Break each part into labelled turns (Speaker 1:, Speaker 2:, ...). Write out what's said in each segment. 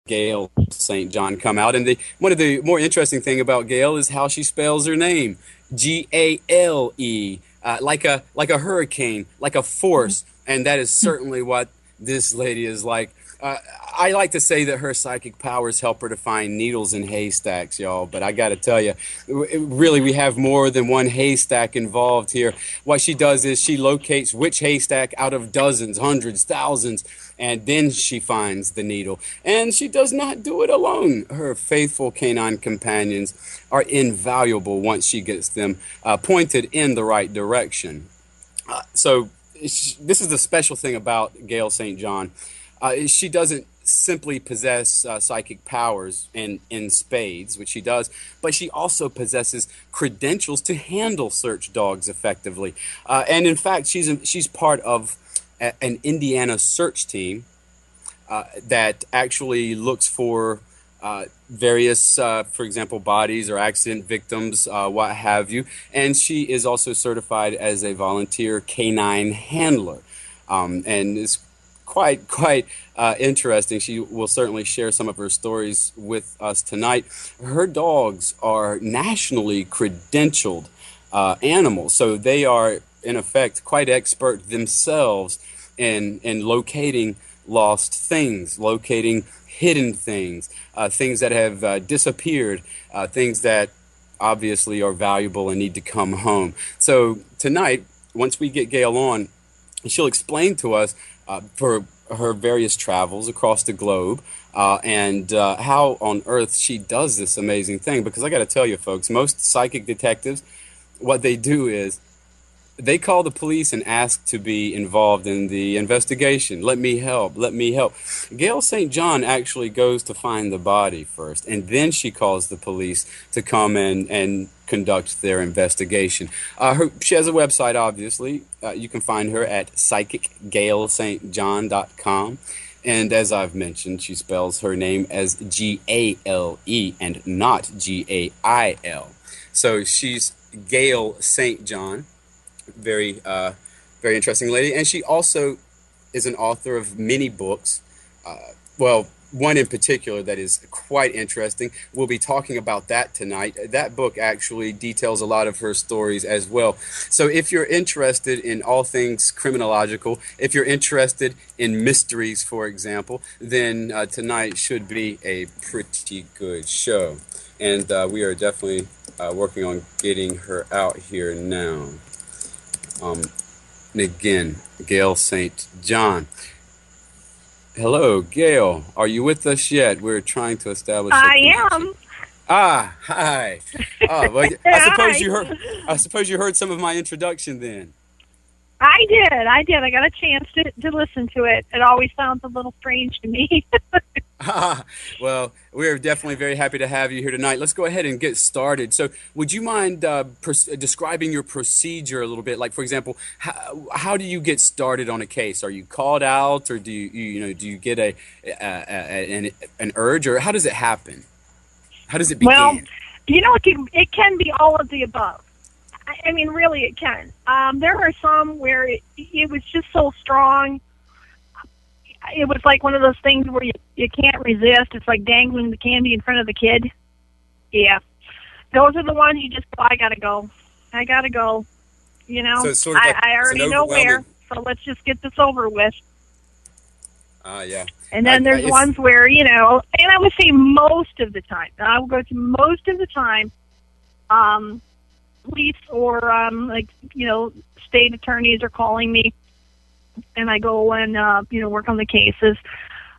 Speaker 1: Gale St. John come out. And one of the more interesting thing about Gale is how she spells her name, Gale, like a hurricane, like a force, and that is certainly what this lady is like. Uh, I like to say that her psychic powers help her to find needles in haystacks, y'all. But I got to tell you, really, we have more than one haystack involved here. What she does is she locates which haystack out of dozens, hundreds, thousands, and then she finds the needle. And she does not do it alone. Her faithful canine companions are invaluable once she gets them pointed in the right direction. So this is the special thing about Gale St. John. She doesn't simply possess psychic powers in spades, which she does, but she also possesses credentials to handle search dogs effectively. And in fact, she's part of an Indiana search team that actually looks for various, for example, bodies or accident victims, what have you. And she is also certified as a volunteer canine handler. And it's quite interesting. She will certainly share some of her stories with us tonight. Her dogs are nationally credentialed animals, so they are in effect quite expert themselves in locating lost things, locating hidden things, things that have disappeared, things that obviously are valuable and need to come home. So tonight, once we get Gale on, she'll explain to us for her various travels across the globe and how on earth she does this amazing thing. Because I got to tell you, folks, most psychic detectives, what they do is they call the police and ask to be involved in the investigation. Let me help. Let me help. Gale St. John actually goes to find the body first, and then she calls the police to come in and conduct their investigation. She has a website, obviously. You can find her at psychicgalestjohn.com. And as I've mentioned, she spells her name as Gale and not Gail. So she's Gale St. John. Very interesting lady. And she also is an author of many books. Well, one in particular that is quite interesting. We'll be talking about that tonight. That book actually details a lot of her stories as well. So if you're interested in all things criminological, if you're interested in mysteries, for example, then tonight should be a pretty good show. And we are definitely working on getting her out here now. And again, Gale St. John. Hello, Gale. Are you with us yet? We're trying to establish.
Speaker 2: I am.
Speaker 1: Ah, hi. Well, I suppose you heard some of my introduction then.
Speaker 2: I did. I got a chance to listen to it. It always sounds a little strange to me.
Speaker 1: Well, we're definitely very happy to have you here tonight. Let's go ahead and get started. So would you mind describing your procedure a little bit? Like, for example, how do you get started on a case? Are you called out, or do you get an urge, or how does it happen? How does it begin?
Speaker 2: Well, it can be all of the above. I mean, really, it can. There are some where it was just so strong. It was like one of those things where you can't resist. It's like dangling the candy in front of the kid. Yeah. Those are the ones you just go, I gotta go. So it's sort of like, I already know where, so let's just get this over with.
Speaker 1: Yeah.
Speaker 2: And then there's ones where, and I would say most of the time, I will go to most of the time, police or, state attorneys are calling me, and I go and, work on the cases.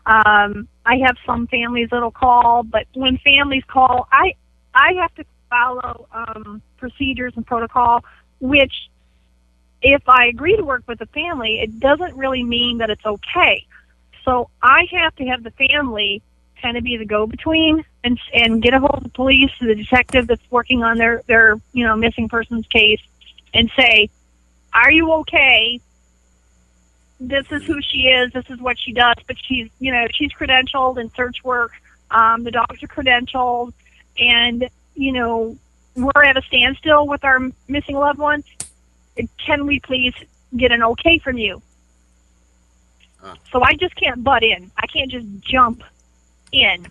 Speaker 2: I have some families that'll call, but when families call, I have to follow procedures and protocol, which if I agree to work with the family, it doesn't really mean that it's okay. So I have to have the family kind of be the go-between and get a hold of the police, the detective that's working on their missing persons case, and say, are you okay? This is who she is. This is what she does. But she's credentialed in search work. The dogs are credentialed, and we're at a standstill with our missing loved ones. Can we please get an okay from you? So I just can't butt in. I can't just jump in.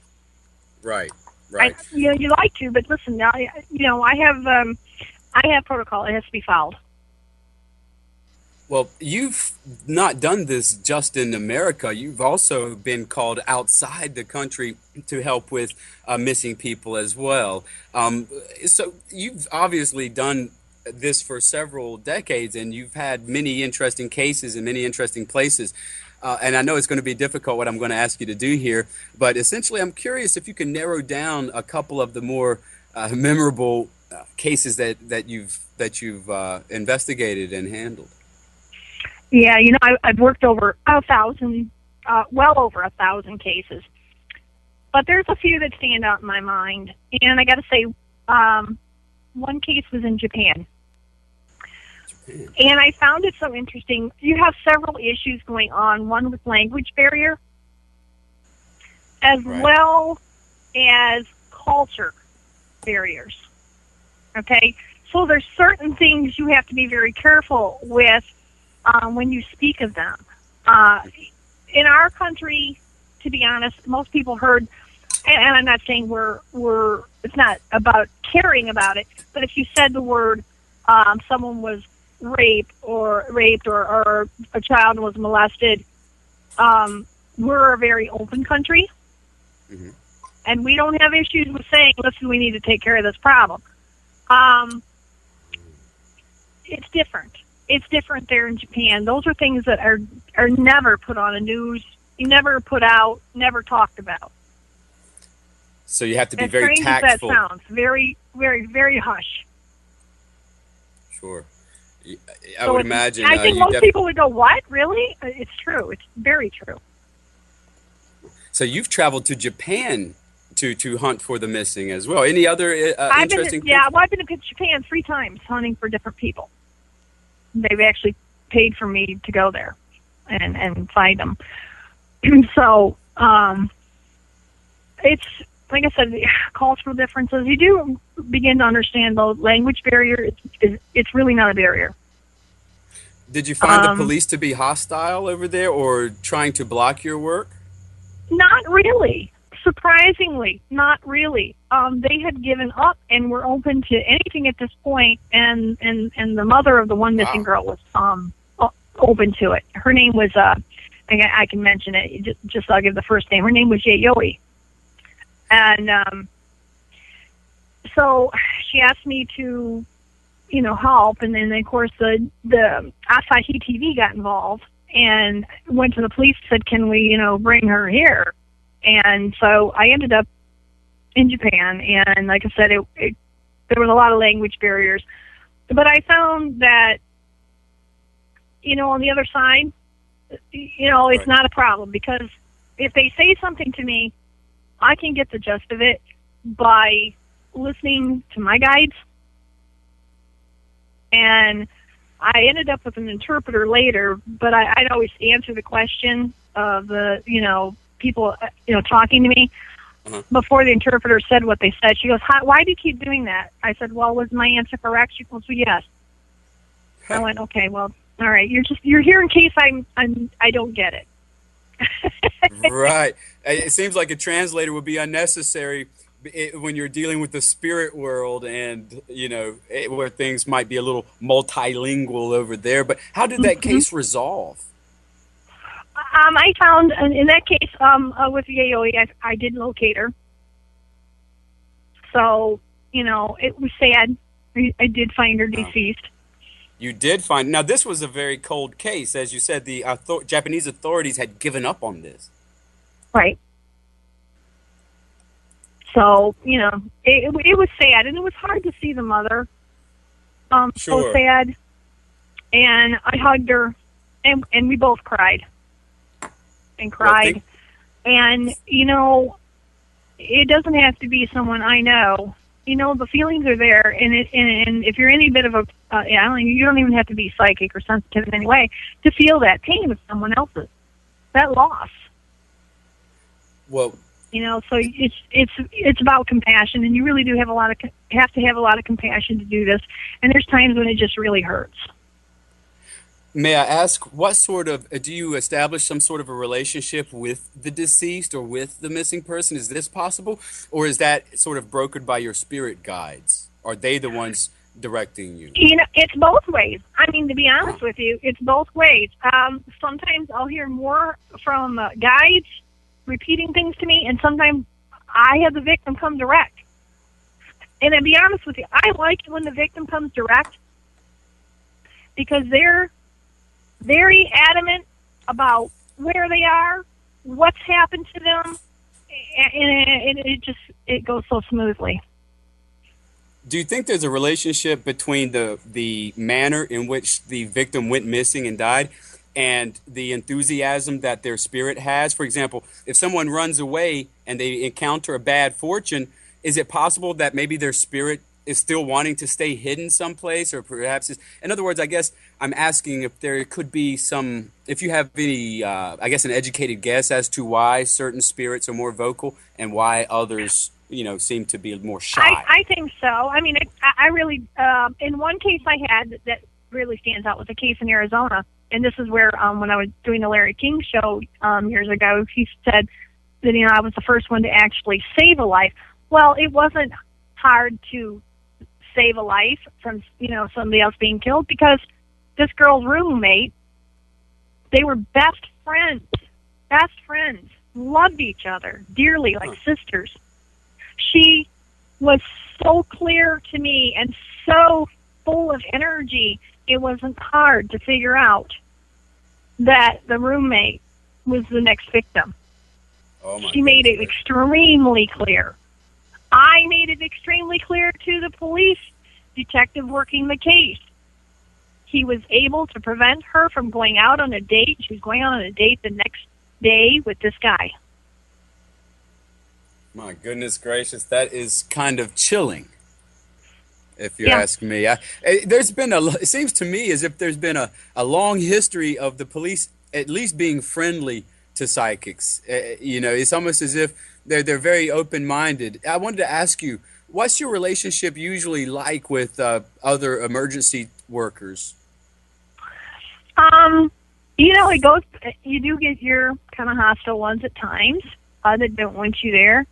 Speaker 1: Right. Right.
Speaker 2: You like to, but listen, I have protocol. It has to be followed.
Speaker 1: Well, you've not done this just in America. You've also been called outside the country to help with missing people as well. So you've obviously done this for several decades, and you've had many interesting cases in many interesting places. And I know it's going to be difficult what I'm going to ask you to do here, but essentially I'm curious if you can narrow down a couple of the more memorable cases that you've investigated and handled.
Speaker 2: Yeah, I've worked over 1,000, well over 1,000 cases. But there's a few that stand out in my mind. And I got to say, one case was in Japan. And I found it so interesting. You have several issues going on, one with language barrier, as well as culture barriers. Okay? So there's certain things you have to be very careful with when you speak of them. In our country, to be honest, most people heard, and I'm not saying it's not about caring about it, but if you said the word, someone was raped or a child was molested, we're a very open country, and we don't have issues with saying, listen, we need to take care of this problem. It's different. It's different there in Japan. Those are things that are never put on the news, never put out, never talked about.
Speaker 1: So you have to be very tactful. As strange as that
Speaker 2: sounds, very, very, very hush.
Speaker 1: Sure. I would imagine.
Speaker 2: I think most people would go, what? Really? It's true. It's very true.
Speaker 1: So you've traveled to Japan to hunt for the missing as well. Any other interesting?
Speaker 2: I've been to Japan 3 times hunting for different people. They've actually paid for me to go there and find them. So it's, like I said, cultural differences. You do begin to understand the language barrier. It's really not a barrier.
Speaker 1: Did you find the police to be hostile over there or trying to block your work?
Speaker 2: Not really. Surprisingly, not really. They had given up and were open to anything at this point, and the mother of the one missing girl was open to it. Her name was, I can mention it, just I'll give the first name. Her name was Yayoi. And so she asked me to, help, and then, of course, the Asahi TV got involved and went to the police and said, can we, bring her here? And so I ended up in Japan, and like I said, there was a lot of language barriers. But I found that, on the other side, it's not a problem, because if they say something to me, I can get the gist of it by listening to my guides. And I ended up with an interpreter later, but I'd always answer the question of the, people, talking to me. Before the interpreter said what they said, she goes, why do you keep doing that? I said, well, was my answer correct? She goes, well, yes. I went, okay, well, all right. You're here in case I don't get it.
Speaker 1: Right. It seems like a translator would be unnecessary when you're dealing with the spirit world and, where things might be a little multilingual over there. But how did that case resolve?
Speaker 2: I found, in that case, with Yayoi, I did locate her. So, it was sad. I did find her deceased.
Speaker 1: You did find... Now, this was a very cold case. As you said, the Japanese authorities had given up on this.
Speaker 2: Right. So, it was sad, and it was hard to see the mother.
Speaker 1: Sure.
Speaker 2: So sad. And I hugged her, and we both cried. And cried. And, it doesn't have to be someone I know. The feelings are there, and if you're any bit of a, you don't even have to be psychic or sensitive in any way to feel that pain of someone else's, that loss.
Speaker 1: Well,
Speaker 2: so it's about compassion, and you really do have to have a lot of compassion to do this. And there's times when it just really hurts.
Speaker 1: May I ask, what sort of, do you establish some sort of a relationship with the deceased or with the missing person? Is this possible? Or is that sort of brokered by your spirit guides? Are they the ones directing you?
Speaker 2: You know, it's both ways. I mean, to be
Speaker 1: Huh.
Speaker 2: honest with you, it's both ways. Sometimes I'll hear more from guides repeating things to me, and sometimes I have the victim come direct. And to be honest with you, I like it when the victim comes direct because they're very adamant about where they are, what's happened to them, and it goes so smoothly.
Speaker 1: Do you think there's a relationship between the manner in which the victim went missing and died and the enthusiasm that their spirit has? For example, if someone runs away and they encounter a bad fortune, is it possible that maybe their spirit is still wanting to stay hidden someplace, or perhaps in other words, I guess I'm asking if there could be some, if you have any, I guess, an educated guess as to why certain spirits are more vocal and why others, seem to be more shy.
Speaker 2: I think so. I mean, I really, in one case I had that really stands out was a case in Arizona. And this is where, when I was doing the Larry King show years ago, he said that, I was the first one to actually save a life. Well, it wasn't hard to save a life from, somebody else being killed because this girl's roommate, they were best friends, loved each other dearly, like sisters. She was so clear to me and so full of energy, it wasn't hard to figure out that the roommate was the next victim.
Speaker 1: Oh my
Speaker 2: She made it
Speaker 1: goodness.
Speaker 2: extremely clear. I made it extremely clear to the police detective working the case. He was able to prevent her from going out on a date. She was going out on a date the next day with this guy.
Speaker 1: My goodness gracious, that is kind of chilling, if you
Speaker 2: Yeah.
Speaker 1: ask me. It seems to me as if there's been a long history of the police at least being friendly to psychics. It's almost as if they're very open-minded. I wanted to ask you, what's your relationship usually like with other emergency workers?
Speaker 2: It goes, you do get your kind of hostile ones at times that don't want you there.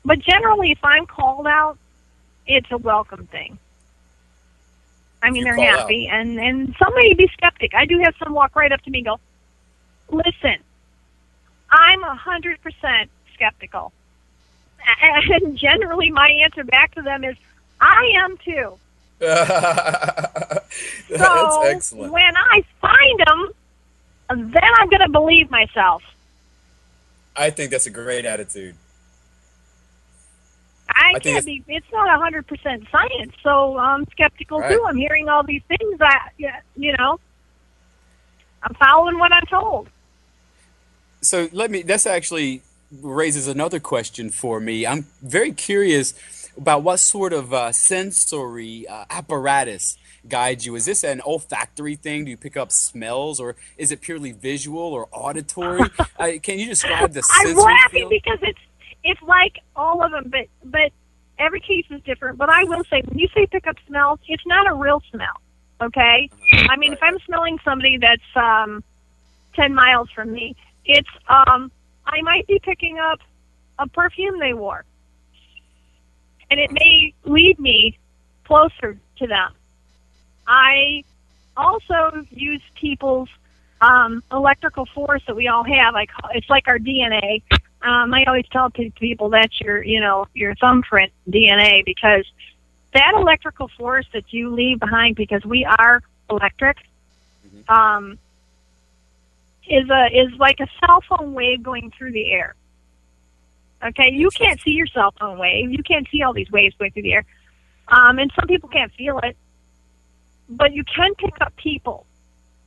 Speaker 2: But generally, if I'm called out, it's a welcome thing. I mean,
Speaker 1: You
Speaker 2: they're
Speaker 1: call
Speaker 2: happy, and some may be skeptic. I do have some walk right up to me and go, listen, I'm 100% skeptical. And generally, my answer back to them is, I am too.
Speaker 1: That's
Speaker 2: So
Speaker 1: excellent.
Speaker 2: when I find them, then I'm going to believe myself.
Speaker 1: I think that's a great attitude.
Speaker 2: I
Speaker 1: I think
Speaker 2: can't be. It's not 100% science, so I'm skeptical
Speaker 1: Right.
Speaker 2: too. I'm hearing all these things that I'm following what I'm told.
Speaker 1: So this actually raises another question for me. I'm very curious about what sort of sensory apparatus guides you. Is this an olfactory thing? Do you pick up smells, or is it purely visual or auditory? Can you describe the
Speaker 2: I'm
Speaker 1: sensory
Speaker 2: laughing
Speaker 1: field?
Speaker 2: because it's like all of them, but every case is different. But I will say, when you say pick up smells, it's not a real smell. Okay, I mean, if I'm smelling somebody that's 10 miles from me, it's I might be picking up a perfume they wore, and it may lead me closer to them. I also use people's electrical force that we all have. It's like our DNA. I always tell people that's your thumbprint DNA, because that electrical force that you leave behind, because we are electric, is like a cell phone wave going through the air. Okay, you can't see your cell phone wave. You can't see all these waves going through the air, and some people can't feel it. But you can pick up people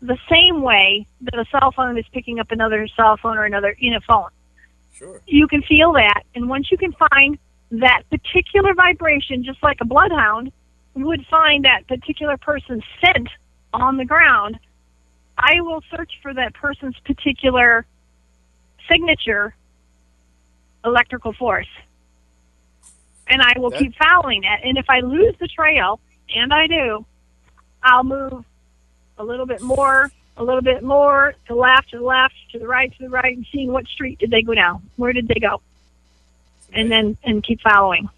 Speaker 2: the same way that a cell phone is picking up another cell phone or another phone.
Speaker 1: Sure.
Speaker 2: You can feel that, and once you can find that particular vibration, just like a bloodhound would find that particular person's scent on the ground, I will search for that person's particular signature electrical force. And I will keep following it. And if I lose the trail, and I do, I'll move a little bit more, to the left, to the right, and seeing what street did they go down. Where did they go? And keep following.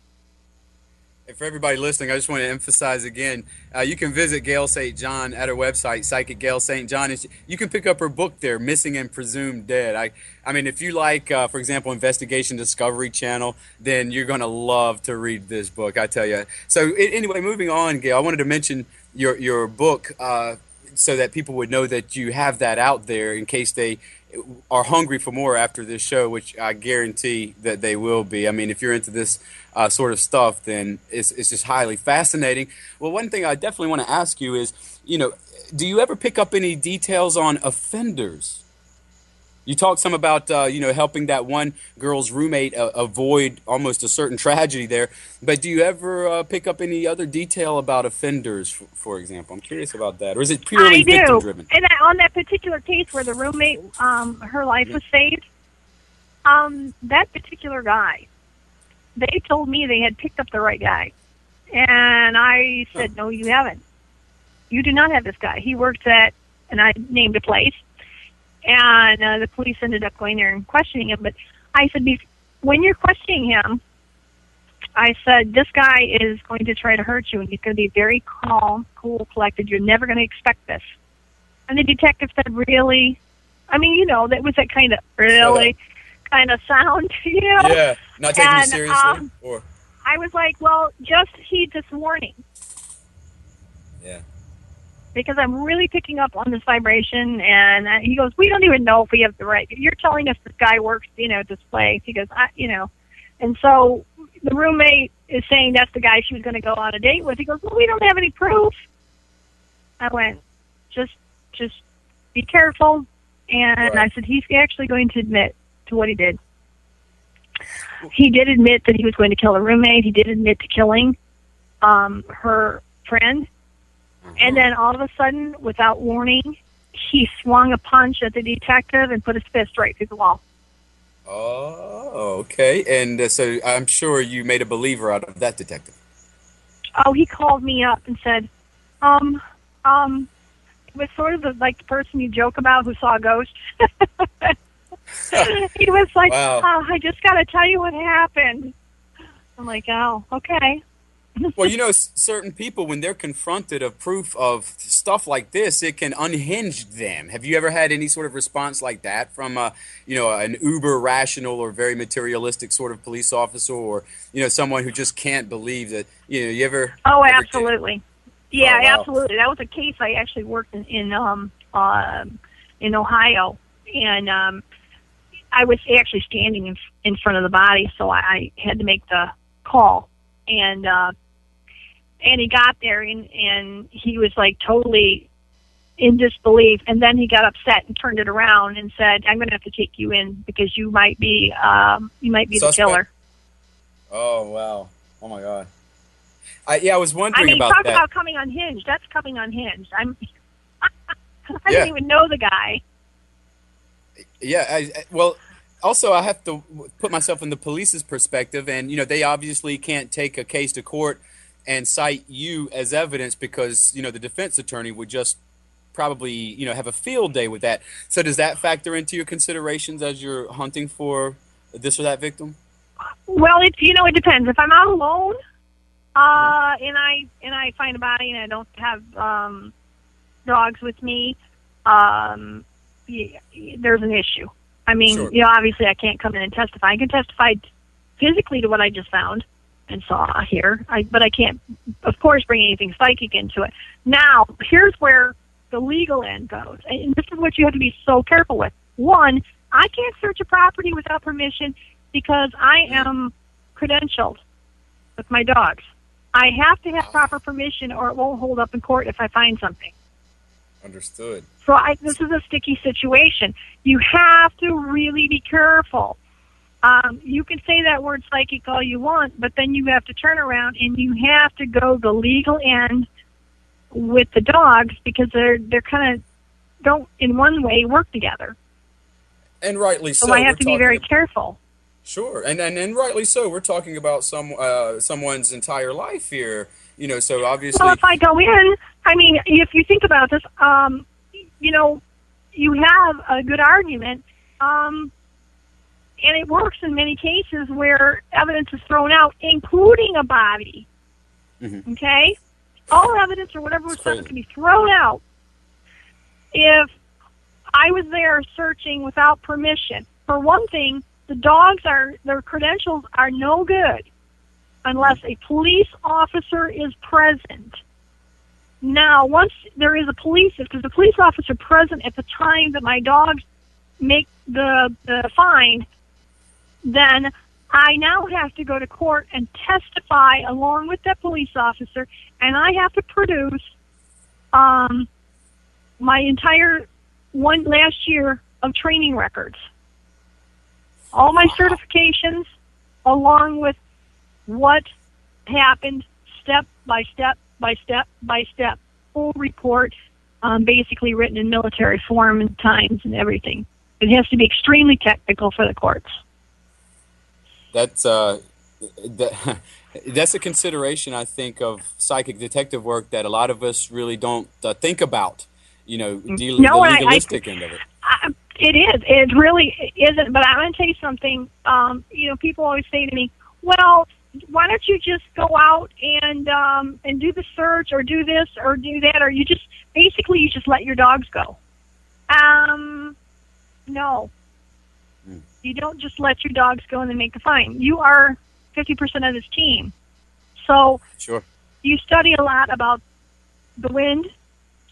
Speaker 1: And for everybody listening, I just want to emphasize again, you can visit Gale St. John at her website, Psychic Gale St. John. You can pick up her book there, Missing and Presumed Dead. I mean, if you like, for example, Investigation Discovery Channel, then you're going to love to read this book, I tell you. So anyway, moving on, Gale, I wanted to mention your book so that people would know that you have that out there in case they are hungry for more after this show, which I guarantee that they will be. I mean, if you're into this sort of stuff, then it's just highly fascinating. Well, one thing I definitely want to ask you is, do you ever pick up any details on offenders? You talked some about, helping that one girl's roommate avoid almost a certain tragedy there. But do you ever pick up any other detail about offenders, for example? I'm curious about that. Or is it purely victim-driven?
Speaker 2: And on that particular case where the roommate, her life was saved, that particular guy, they told me they had picked up the right guy. And I said, no, you haven't. You do not have this guy. He works at, and I named a place. And the police ended up going there and questioning him. But I said, when you're questioning him, I said, this guy is going to try to hurt you, and he's going to be very calm, cool, collected. You're never going to expect this. And the detective said, really? I mean, that was that kind of really kind of sound,
Speaker 1: Yeah, not taking you seriously? Or
Speaker 2: I was like, well, just heed this warning.
Speaker 1: Yeah.
Speaker 2: Because I'm really picking up on this vibration, and he goes, we don't even know if we have the right. You're telling us this guy works, at this place. He goes, and so the roommate is saying that's the guy she was going to go on a date with. He goes, well, we don't have any proof. I went, just be careful. And I said, he's actually going to admit to what he did. He did admit that he was going to kill the roommate. He did admit to killing her friend. And then all of a sudden, without warning, he swung a punch at the detective and put his fist right through the wall.
Speaker 1: Oh, okay. And so I'm sure you made a believer out of that detective.
Speaker 2: Oh, he called me up and said, it was sort of like the person you joke about who saw a ghost. He was like,
Speaker 1: wow.
Speaker 2: I just got to tell you what happened. I'm like, oh, okay.
Speaker 1: Well, certain people, when they're confronted of proof of stuff like this, it can unhinge them. Have you ever had any sort of response like that from, an uber rational or very materialistic sort of police officer, or, someone who just can't believe that, you ever?
Speaker 2: Oh, absolutely. Yeah,
Speaker 1: wow.
Speaker 2: Absolutely. That was a case I actually worked in Ohio, and I was actually standing in front of the body, so I had to make the call, and he got there, and he was like totally in disbelief, and then he got upset and turned it around and said, "I'm going to have to take you in because you might be the killer."
Speaker 1: Oh wow! Oh my God! I was wondering about
Speaker 2: talk
Speaker 1: that.
Speaker 2: about coming unhinged. That's coming unhinged. I didn't even know the guy.
Speaker 1: Yeah. Well, also I have to put myself in the police's perspective, and they obviously can't take a case to court and cite you as evidence because the defense attorney would just probably have a field day with that. So does that factor into your considerations as you're hunting for this or that victim?
Speaker 2: Well, it depends. If I'm out alone, and I find a body and I don't have dogs with me, there's an issue. I mean,
Speaker 1: sure.
Speaker 2: Obviously I can't come in and testify. I can testify physically to what I just found and saw here, but I can't, of course, bring anything psychic into it. Now, here's where the legal end goes, and this is what you have to be so careful with. One, I can't search a property without permission because I am credentialed with my dogs. I have to have proper permission or it won't hold up in court if I find something.
Speaker 1: Understood.
Speaker 2: So this is a sticky situation. You have to really be careful. You can say that word psychic all you want, but then you have to turn around and you have to go the legal end with the dogs because they're kind of don't in one way work together.
Speaker 1: And rightly so.
Speaker 2: So I have to be very careful.
Speaker 1: Sure, and rightly so. We're talking about someone's entire life here, so obviously.
Speaker 2: Well, if I go in I mean, if you think about this, you know, you have a good argument, and it works in many cases where evidence is thrown out, including a body.
Speaker 1: Mm-hmm.
Speaker 2: Okay? All evidence or whatever was found can be thrown out if I was there searching without permission. For one thing, the dogs their credentials are no good unless a police officer is present. Now, once there is because the police officer present at the time that my dogs make the find, then I now have to go to court and testify along with that police officer, and I have to produce my entire last year of training records. All my certifications, along with what happened step by step by step by step. Full report, basically written in military form and times and everything. It has to be extremely technical for the courts.
Speaker 1: That's a consideration, I think, of psychic detective work that a lot of us really don't think about. You know, the legalistic end of it.
Speaker 2: It is. It really isn't. But I'm going to tell you something. You know, people always say to me, "Well, why don't you just go out and do the search, or do this, or do that, or you just let your dogs go?" No. You don't just let your dogs go and then make the find. You are 50% of this team. So
Speaker 1: sure.
Speaker 2: You study a lot about the wind,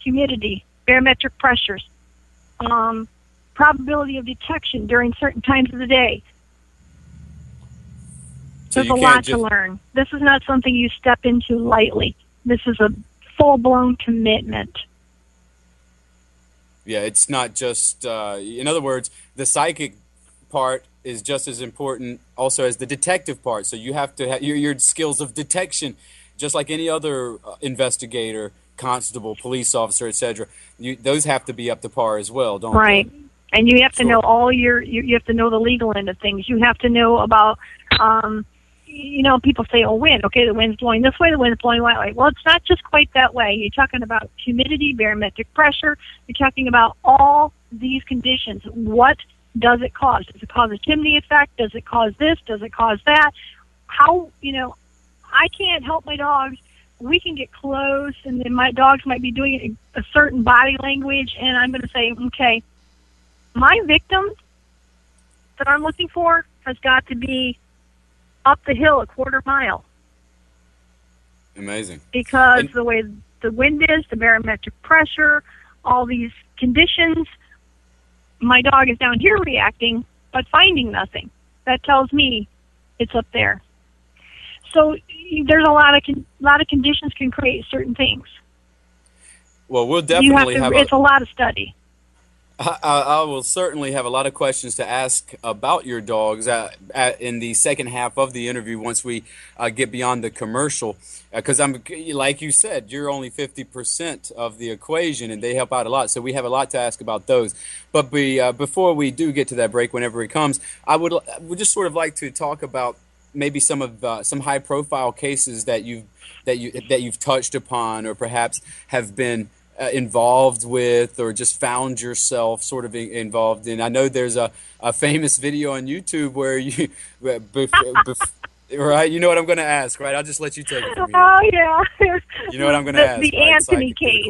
Speaker 2: humidity, barometric pressures, probability of detection during certain times of the day. There's a lot to learn. This is not something you step into lightly. This is a full-blown commitment.
Speaker 1: Yeah, it's not just, in other words, the psychic part is just as important also as the detective part. So you have to have your skills of detection, just like any other investigator, constable, police officer, etc. Those have to be up to par as well, don't they?
Speaker 2: Right. And you have to know you have to know the legal end of things. You have to know about, you know, people say, "Oh, wind. Okay, the wind's blowing this way, the wind's blowing that way." Well, it's not just quite that way. You're talking about humidity, barometric pressure. You're talking about all these conditions. What does it cause? Does it cause a chimney effect? Does it cause this? Does it cause that? How, you know, I can't help my dogs. We can get close, and then my dogs might be doing a certain body language, and I'm going to say, okay, my victim that I'm looking for has got to be up the hill a quarter mile.
Speaker 1: Amazing.
Speaker 2: Because the way the wind is, the barometric pressure, all these conditions, my dog is down here reacting, but finding nothing. That tells me it's up there. So there's a lot of conditions can create certain things.
Speaker 1: Well, we'll definitely
Speaker 2: it's a lot of study.
Speaker 1: I will certainly have a lot of questions to ask about your dogs in the second half of the interview once we get beyond the commercial. Because like you said, you're only 50% of the equation, and they help out a lot. So we have a lot to ask about those. But before we do get to that break, whenever it comes, I would just sort of like to talk about maybe some high-profile cases that you've touched upon, or perhaps have been involved with, or just found yourself sort of involved in. I know there's a famous video on YouTube where you, right? You know what I'm going to ask, right? I'll just let you take it from here.
Speaker 2: Oh yeah.
Speaker 1: You know what I'm going to ask.
Speaker 2: The
Speaker 1: right?
Speaker 2: Anthony case.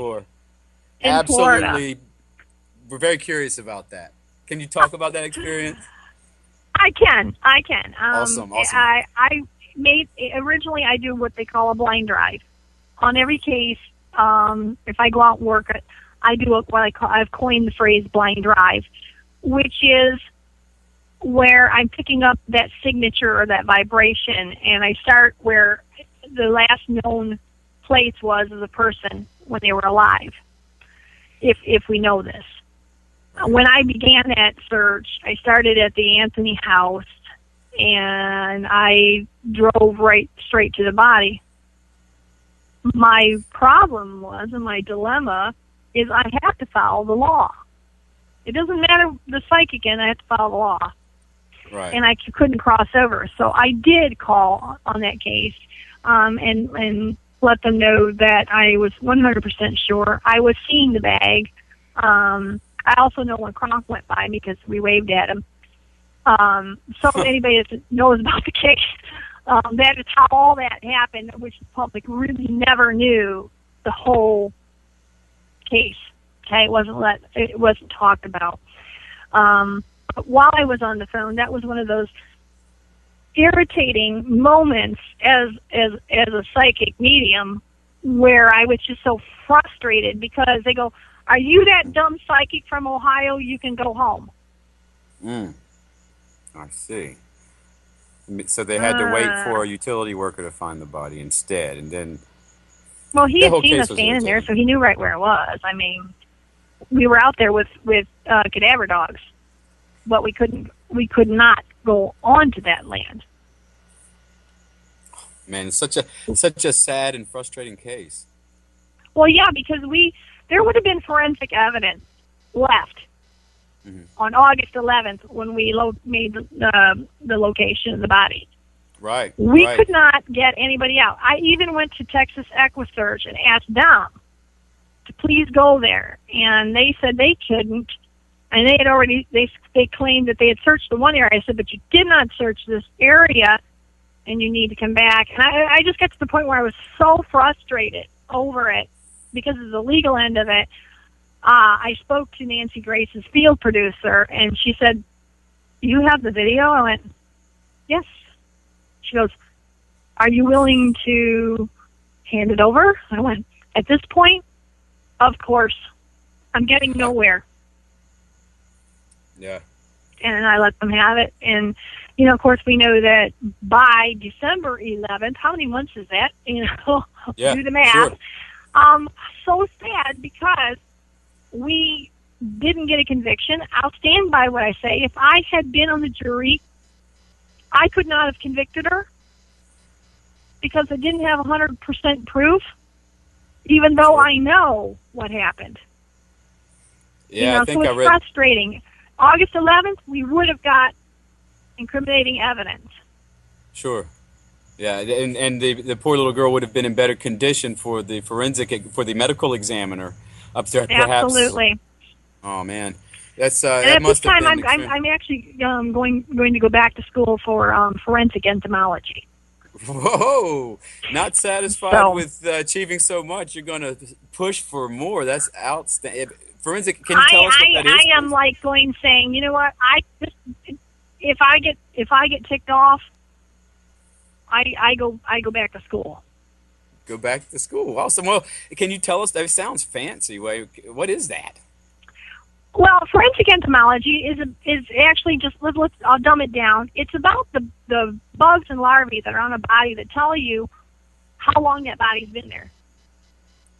Speaker 1: Absolutely.
Speaker 2: Florida.
Speaker 1: We're very curious about that. Can you talk about that experience?
Speaker 2: I can.
Speaker 1: Awesome.
Speaker 2: I originally I do what they call a blind drive on every case. If I go out and work it, I do I've coined the phrase blind drive, which is where I'm picking up that signature or that vibration, and I start where the last known place was of a person when they were alive, if we know this. When I began that search, I started at the Anthony house, and I drove right straight to the body. My problem was, and my dilemma, is I have to follow the law. It doesn't matter the psychic end, I have to follow the law.
Speaker 1: Right.
Speaker 2: And I couldn't cross over. So I did call on that case, and let them know that I was 100% sure. I was seeing the bag. I also know when Kronk went by me because we waved at him. So anybody that knows about the case, that is how all that happened, which the public really never knew the whole case. Okay, it wasn't talked about. But while I was on the phone, that was one of those irritating moments as a psychic medium where I was just so frustrated because they go, "Are you that dumb psychic from Ohio? You can go home."
Speaker 1: I see. So they had to wait for a utility worker to find the body instead, and then.
Speaker 2: Well, he had seen us standing there, so he knew right where it was. I mean, we were out there with cadaver dogs, but we could not go onto that land.
Speaker 1: Man, it's such a sad and frustrating case.
Speaker 2: Well, yeah, because there would have been forensic evidence left on August 11th when we made the location of the body.
Speaker 1: Right.
Speaker 2: We could not get anybody out. I even went to Texas EquiSearch and asked them to please go there, and they said they couldn't. And they had already they claimed that they had searched the one area. I said, but you did not search this area, and you need to come back. And I just got to the point where I was so frustrated over it because of the legal end of it. I spoke to Nancy Grace's field producer, and she said, "You have the video?" I went, "Yes." She goes, "Are you willing to hand it over?" I went, "At this point, of course. I'm getting nowhere."
Speaker 1: Yeah.
Speaker 2: And I let them have it. And, you know, of course, we know that by December 11th, how many months is that? You know,
Speaker 1: yeah,
Speaker 2: do the math.
Speaker 1: Sure.
Speaker 2: So sad because we didn't get a conviction. I'll stand by what I say. If I had been on the jury, I could not have convicted her because I didn't have 100% proof, even though I know what happened.
Speaker 1: Yeah,
Speaker 2: you know,
Speaker 1: I think
Speaker 2: so it's frustrating. August 11th, we would have got incriminating evidence.
Speaker 1: Sure. Yeah, and the poor little girl would have been in better condition for the for the medical examiner up there, perhaps.
Speaker 2: Absolutely.
Speaker 1: Oh man, that's
Speaker 2: and
Speaker 1: that
Speaker 2: at
Speaker 1: must
Speaker 2: this time,
Speaker 1: have been.
Speaker 2: I'm actually going to go back to school for forensic entomology.
Speaker 1: Whoa! Not satisfied with achieving so much, you're going to push for more. That's outstanding. Forensic. Can you tell us what that is?
Speaker 2: I am like saying, you know what? If I get ticked off, I go back to school.
Speaker 1: Go back to school. Awesome. Well, can you tell us? That sounds fancy. What is that?
Speaker 2: Well, forensic entomology is actually just I'll dumb it down. It's about the bugs and larvae that are on a body that tell you how long that body's been there.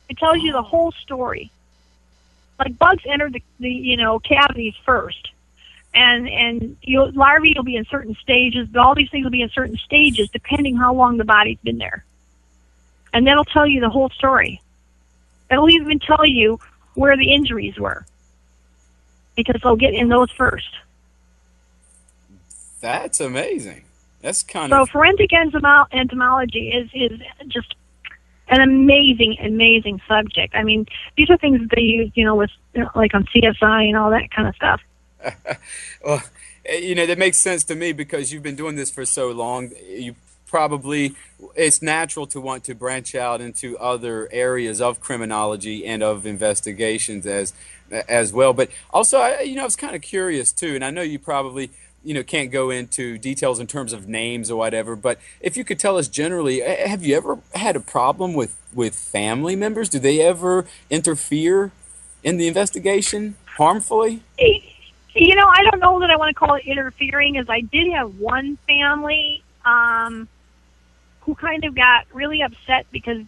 Speaker 2: It tells you the whole story. Like bugs enter the cavities first, and larvae will be in certain stages. But all these things will be in certain stages depending how long the body's been there, and that'll tell you the whole story. It'll even tell you where the injuries were, because they'll get in those first.
Speaker 1: That's amazing. That's
Speaker 2: so forensic entomology is just an amazing subject. I mean, these are things that they use, with like on CSI and all that kind of stuff.
Speaker 1: Well, that makes sense to me because you've been doing this for so long. It's natural to want to branch out into other areas of criminology and of investigations as well. But also, I was kind of curious too, and I know you probably can't go into details in terms of names or whatever, but if you could tell us generally, have you ever had a problem with family members? Do they ever interfere in the investigation harmfully?
Speaker 2: I don't know that I want to call it interfering, as I did have one family who kind of got really upset because,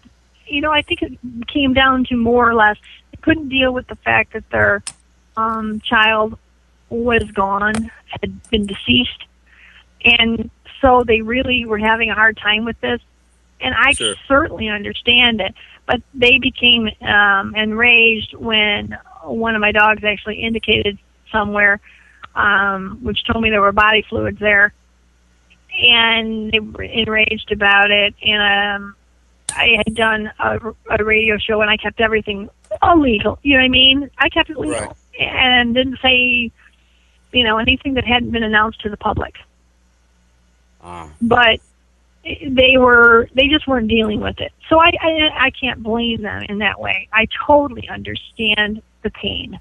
Speaker 2: I think it came down to more or less they couldn't deal with the fact that their child was gone, had been deceased, and so they really were having a hard time with this. And I certainly understand it, but they became enraged when one of my dogs actually indicated somewhere, which told me there were body fluids there, and they were enraged about it. And I had done a radio show and I kept everything illegal. You know what I mean? I kept it legal.
Speaker 1: Right.
Speaker 2: And didn't say, anything that hadn't been announced to the public. But they just weren't dealing with it. So I can't blame them in that way. I totally understand the pain.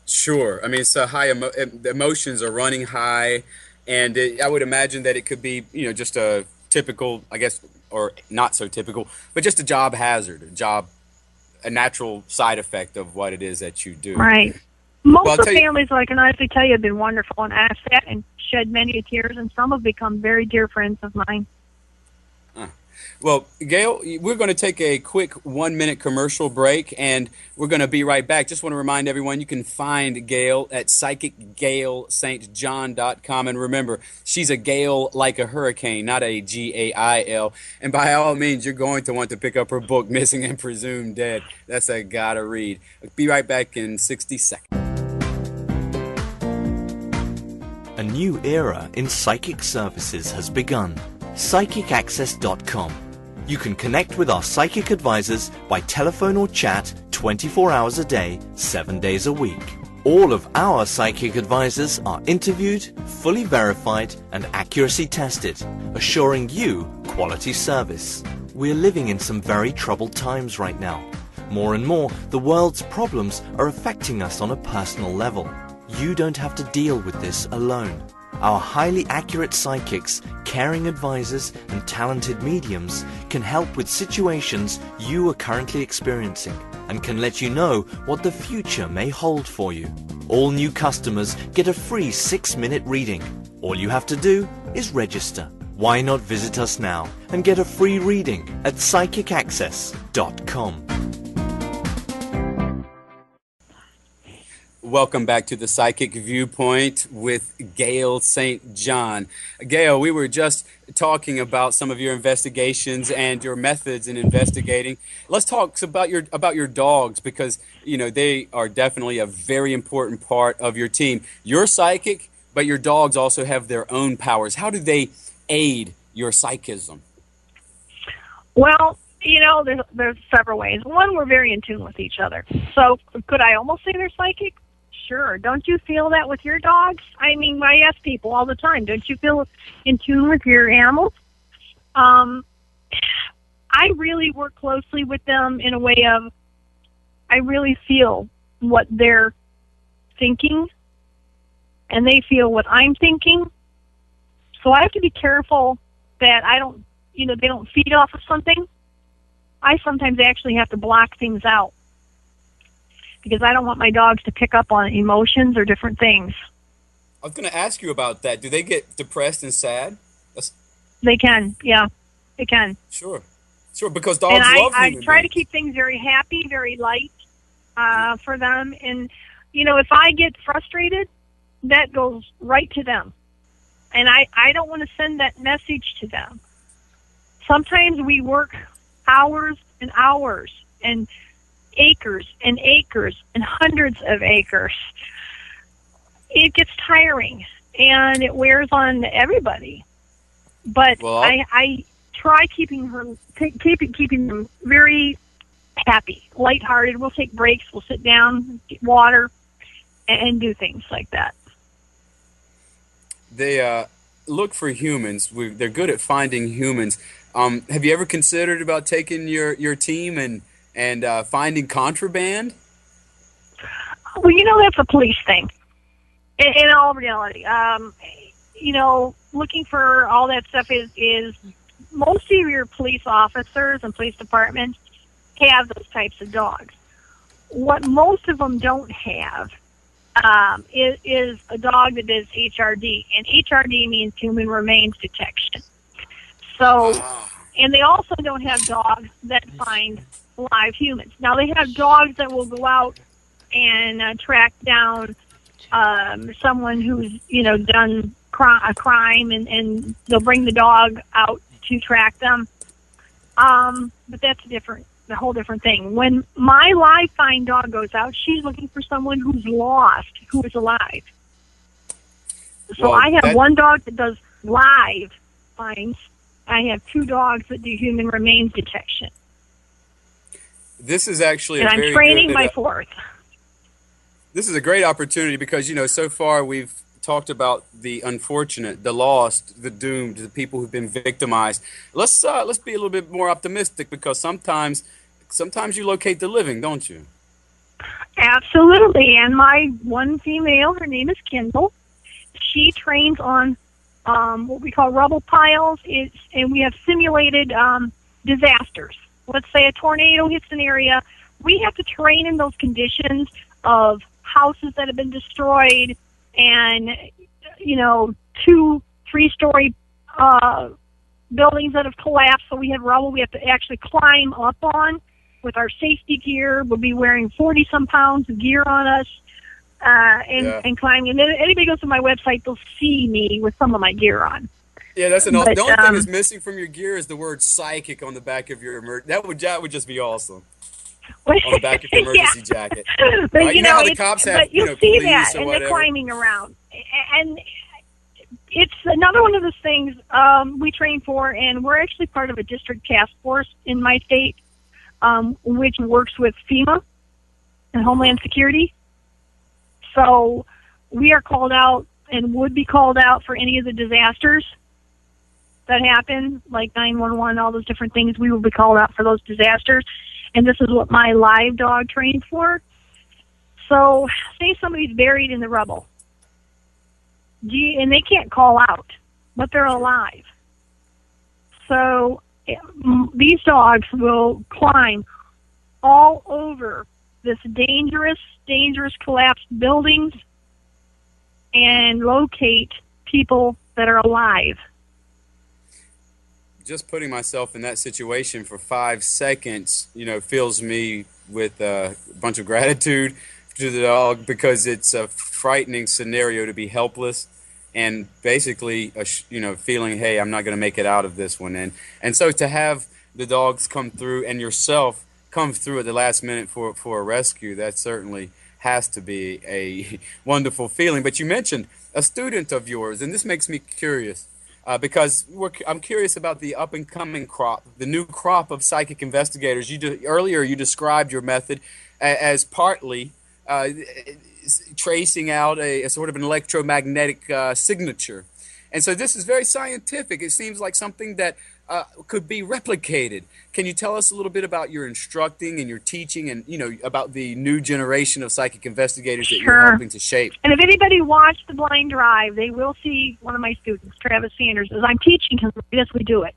Speaker 1: Sure. I mean, it's a high the emotions are running high, and I would imagine that it could be, just a typical, I guess, or not so typical, but just a job hazard, a natural side effect of what it is that you do.
Speaker 2: Right. Most of the families, I can honestly tell you, have been wonderful, and I've sat and shed many tears, and some have become very dear friends of mine.
Speaker 1: Well, Gale, we're going to take a quick 1-minute commercial break, and we're going to be right back. Just want to remind everyone you can find Gale at psychicgalestjohn.com. And remember, she's a Gale like a hurricane, not a Gail. And by all means, you're going to want to pick up her book, Missing and Presumed Dead. That's a gotta read. Be right back in 60 seconds.
Speaker 3: A new era in psychic services has begun. PsychicAccess.com. You can connect with our psychic advisors by telephone or chat 24 hours a day, 7 days a week. All of our psychic advisors are interviewed, fully verified, and accuracy tested, assuring you quality service. We're living in some very troubled times right now. More and more, the world's problems are affecting us on a personal level. You don't have to deal with this alone. Our highly accurate psychics, caring advisors, and talented mediums can help with situations you are currently experiencing and can let you know what the future may hold for you. All new customers get a free 6-minute reading. All you have to do is register. Why not visit us now and get a free reading at psychicaccess.com.
Speaker 1: Welcome back to the Psychic Viewpoint with Gale St. John. Gale, we were just talking about some of your investigations and your methods in investigating. Let's talk about your dogs, because they are definitely a very important part of your team. You're psychic, but your dogs also have their own powers. How do they aid your psychism?
Speaker 2: Well, there's several ways. One, we're very in tune with each other. So could I almost say they're psychic? Sure. Don't you feel that with your dogs? I mean, I ask people all the time, don't you feel in tune with your animals? I really work closely with them in a way of, I really feel what they're thinking, and they feel what I'm thinking. So I have to be careful that I don't, they don't feed off of something. I sometimes actually have to block things out, because I don't want my dogs to pick up on emotions or different things.
Speaker 1: I was going to ask you about that. Do they get depressed and sad?
Speaker 2: They can, yeah. They can.
Speaker 1: Sure, because dogs
Speaker 2: love
Speaker 1: human
Speaker 2: I try
Speaker 1: beings.
Speaker 2: to keep things very happy, very light for them. And, if I get frustrated, that goes right to them. And I don't want to send that message to them. Sometimes we work hours and hours and acres and acres and hundreds of acres. It gets tiring and it wears on everybody. But I try keeping them very happy, lighthearted. We'll take breaks. We'll sit down, get water, and do things like that.
Speaker 1: They look for humans. They're good at finding humans. Have you ever considered about taking your team and finding contraband?
Speaker 2: Well, that's a police thing. In all reality, looking for all that stuff is most of your police officers and police departments have those types of dogs. What most of them don't have is a dog that does HRD, and HRD means human remains detection. So, and they also don't have dogs that find live humans. Now, they have dogs that will go out and track down someone who's, done a crime, and they'll bring the dog out to track them. But that's a whole different thing. When my live find dog goes out, she's looking for someone who's lost, who is alive. So I have one dog that does live finds, I have 2 dogs that do human remains detection.
Speaker 1: This is actually
Speaker 2: and
Speaker 1: a
Speaker 2: I'm
Speaker 1: very
Speaker 2: training
Speaker 1: good,
Speaker 2: my 4th.
Speaker 1: This is a great opportunity because, so far we've talked about the unfortunate, the lost, the doomed, the people who've been victimized. Let's be a little bit more optimistic, because sometimes you locate the living, don't you?
Speaker 2: Absolutely. And my one female, her name is Kendall. She trains on what we call rubble piles, and we have simulated disasters. Let's say a tornado hits an area. We have to train in those conditions of houses that have been destroyed and, 2, 3-story buildings that have collapsed. So we have rubble we have to actually climb up on with our safety gear. We'll be wearing 40-some pounds of gear on us and climbing. And then anybody goes to my website, they'll see me with some of my gear on.
Speaker 1: Yeah, that's the only thing that's missing from your gear is the word psychic on the back of your that would just be awesome. On the back of your emergency jacket.
Speaker 2: But
Speaker 1: right? How the cops have,
Speaker 2: you'll see that and the climbing around. And it's another one of those things we train for, and we're actually part of a district task force in my state, which works with FEMA and Homeland Security. So we are called out and would be called out for any of the disasters that happen, like 911, all those different things. We will be called out for those disasters. And this is what my live dog trains for. So say somebody's buried in the rubble, and they can't call out, but they're alive. So these dogs will climb all over this dangerous collapsed buildings and locate people that are alive.
Speaker 1: Just putting myself in that situation for 5 seconds, fills me with a bunch of gratitude to the dog, because it's a frightening scenario to be helpless and basically, feeling, hey, I'm not going to make it out of this one. And so to have the dogs come through and yourself come through at the last minute for a rescue, that certainly has to be a wonderful feeling. But you mentioned a student of yours, and this makes me curious. Because I'm curious about the up-and-coming crop, the new crop of psychic investigators. Earlier you described your method as partly tracing out a sort of an electromagnetic signature. And so this is very scientific. It seems like something that could be replicated. Can you tell us a little bit about your instructing and your teaching and, about the new generation of psychic investigators that you're helping to shape?
Speaker 2: And if anybody watched The Blind Drive, they will see one of my students, Travis Sanders, as I'm teaching him. Yes, we do it.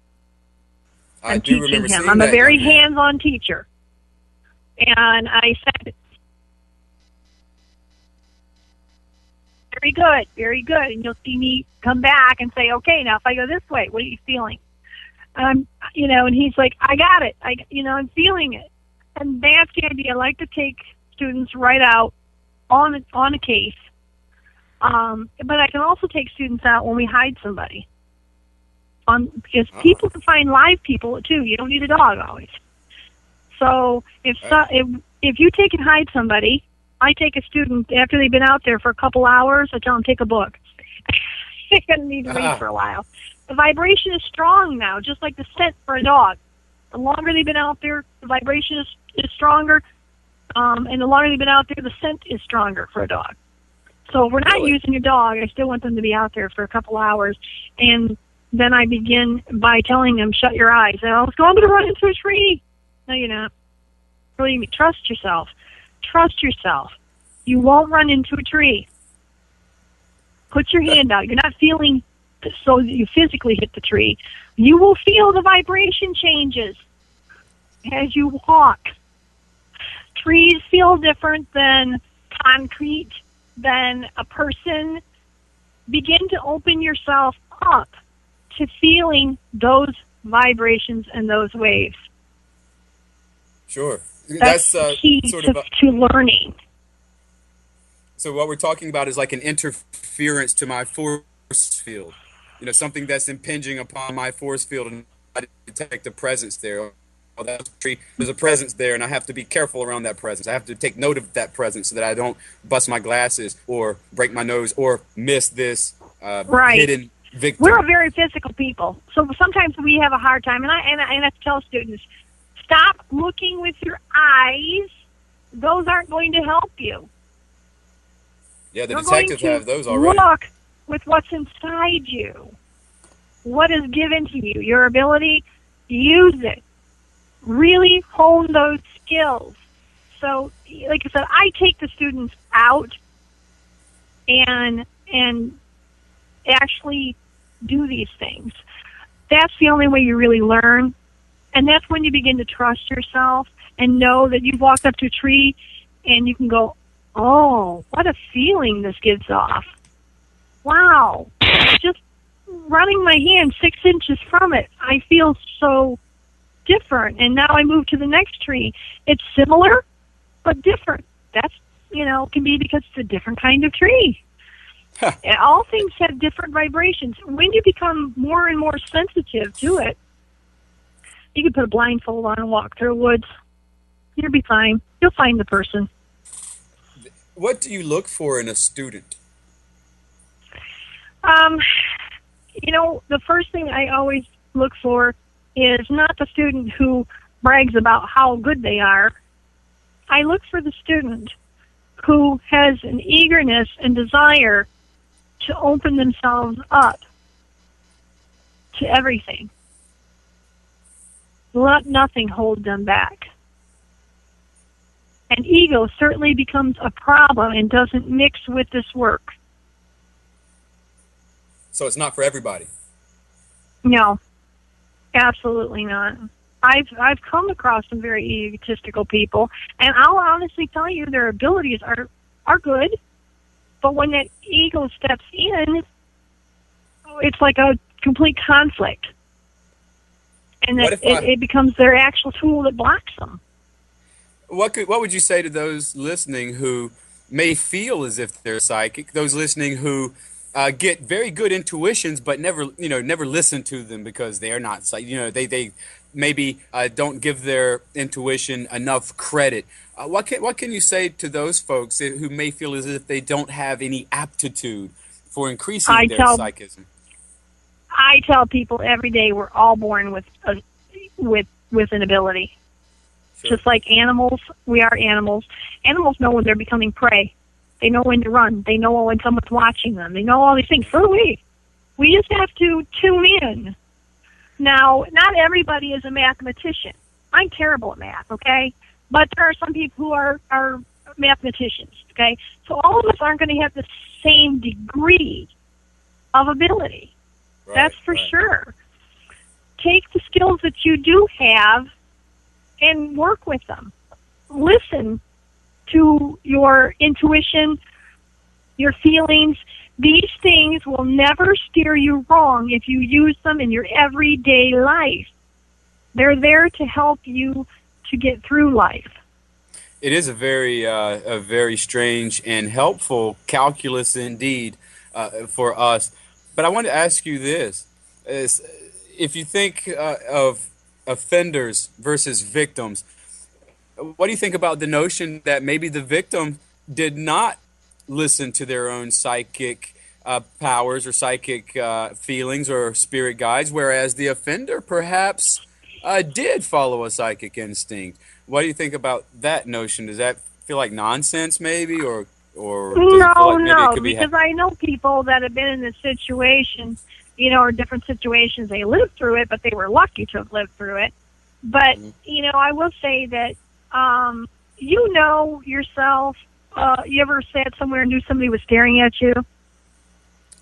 Speaker 2: I'm teaching him. I'm a very hands-on teacher. And I said, very good, very good. And you'll see me come back and say, okay, now if I go this way, what are you feeling? And he's like, I got it. I'm feeling it. And that's the idea. I like to take students right out on a case. But I can also take students out when we hide somebody. Because people can find live people too. You don't need a dog always. So if you take and hide somebody, I take a student after they've been out there for a couple hours. I tell them, take a book. They're going to need to wait for a while. The vibration is strong now, just like the scent for a dog. The longer they've been out there, the vibration is stronger. And the longer they've been out there, the scent is stronger for a dog. So if we're not using your dog, I still want them to be out there for a couple hours. And then I begin by telling them, shut your eyes. And I'm going to run into a tree. No, you're not. Believe me, trust yourself. Trust yourself. You won't run into a tree. Put your hand out. You're not feeling so that you physically hit the tree. You will feel the vibration changes as you walk. Trees feel different than concrete, than a person. Begin to open yourself up to feeling those vibrations and those waves.
Speaker 1: Sure.
Speaker 2: That's key to learning.
Speaker 1: So what we're talking about is like an interference to my force field. Something that's impinging upon my force field, and I detect a presence there. Oh, that's a tree. There's a presence there, and I have to be careful around that presence. I have to take note of that presence so that I don't bust my glasses or break my nose or miss this hidden Victim.
Speaker 2: We're a very physical people, so sometimes we have a hard time. And I have to tell students, stop looking with your eyes. Those aren't going to help you.
Speaker 1: Yeah, the
Speaker 2: You're
Speaker 1: detectives
Speaker 2: going to
Speaker 1: have those already.
Speaker 2: Look with what's inside you. What is given to you, your ability, use it. Really hone those skills. So, like I said, I take the students out and actually do these things. That's the only way you really learn. And that's when you begin to trust yourself and know that you've walked up to a tree and you can go, oh, what a feeling this gives off. Wow. Just running my hand 6 inches from it, I feel so different. And now I move to the next tree. It's similar, but different. That's, can be because it's a different kind of tree.
Speaker 1: Huh.
Speaker 2: All things have different vibrations. When you become more and more sensitive to it, you can put a blindfold on and walk through the woods. You'll be fine. You'll find the person.
Speaker 1: What do you look for in a student?
Speaker 2: The first thing I always look for is not the student who brags about how good they are. I look for the student who has an eagerness and desire to open themselves up to everything. Let nothing hold them back. And ego certainly becomes a problem and doesn't mix with this work.
Speaker 1: So it's not for everybody.
Speaker 2: No, absolutely not. I've come across some very egotistical people, and I'll honestly tell you their abilities are good, but when that ego steps in, it's like a complete conflict, and it becomes their actual tool that blocks them.
Speaker 1: What would you say to those listening who may feel as if they're psychic? Those listening who get very good intuitions, but never listen to them because they are not psychic. They maybe don't give their intuition enough credit. What can you say to those folks who may feel as if they don't have any aptitude for increasing their psychism?
Speaker 2: I tell people every day we're all born with an ability. Sure. Just like animals, we are animals. Animals know when they're becoming prey. They know when to run. They know when someone's watching them. They know all these things. So do we. We just have to tune in. Now, not everybody is a mathematician. I'm terrible at math, okay? But there are some people who are mathematicians, okay? So all of us aren't going to have the same degree of ability. Right, that's for sure. Take the skills that you do have and work with them. Listen to your intuition, your feelings. These things will never steer you wrong if you use them in your everyday life. They're there to help you to get through life.
Speaker 1: It is a very strange and helpful calculus indeed for us. But I want to ask you this. If you think of offenders versus victims, what do you think about the notion that maybe the victim did not listen to their own psychic powers or psychic feelings or spirit guides, whereas the offender perhaps did follow a psychic instinct? What do you think about that notion? Does that feel like nonsense maybe, or does it feel like maybe it could be
Speaker 2: because I know people that have been in this situation, or different situations. They lived through it, but they were lucky to have lived through it. But, I will say that, yourself, you ever sat somewhere and knew somebody was staring at you?